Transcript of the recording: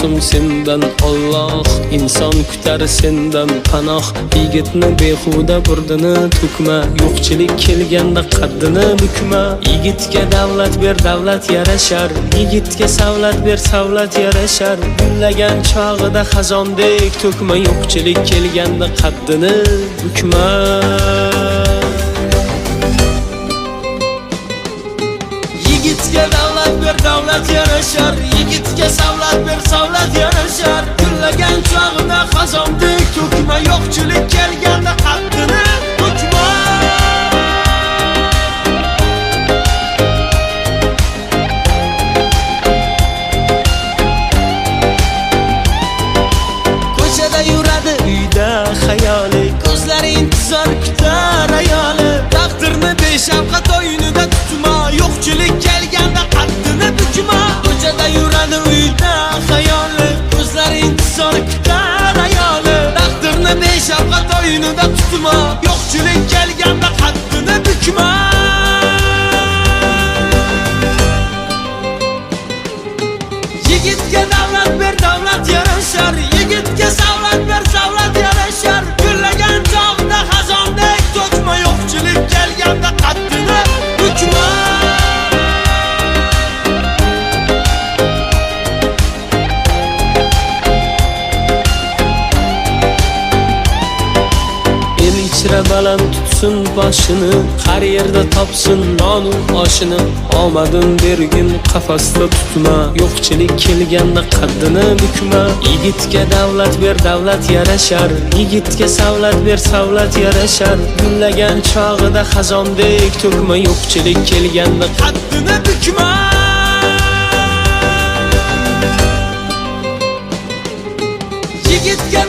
ma'sum sendan Alloh, inson kutar sendan panoh. Yigitni behuda burdini to'kma, yo'qchilik kelganda qaddini bukma. Yigitga davlat ber, davlat yarashar, yigitga savlat ber, savlat yarashar. Gullagan chog'ida xazondek to'kma, yo'qchilik kelganda qaddini bukma. Yigitga davlat ber, davlat yarashar, yigitga savlat ber, savlat yarashar. Gullagan chog'ida xazondek to'kma, yo'qchilik kelganda qaddini bukma. Ko'chada yuradi uyda xayoli, ko'zlari intizor kutar ayoli. Taqdirni beshafqat o'yinida tutma, yo'qchilik kelganda qaddini bukma. Ko'chada yuradi uyda xayoli, ko'zlari intizor kutar ayoli. Taqdirni beshafqat o'yinida tutma, yo'qchilik kelganda qaddini bukma. Yigitga davlat ber, davlat yarashar, yigitga savlat ber, savlat yarashar. Gullagan chog'da xazondek to'kma, yo'qchilik kelganda qaddini bukma. El ichra baland tutsin boshini, har yerda topsin nonu oshini. Omadin bergin qafasda tutma, yo'qchilik kelganda qaddini bukma. Yigitga davlat ber, davlat yarashar, yigitga savlat ber, savlat yarashar. Gullagan chog'ida xazondek to'kma, yo'qchilik kelganda qaddini bukma. Yigitga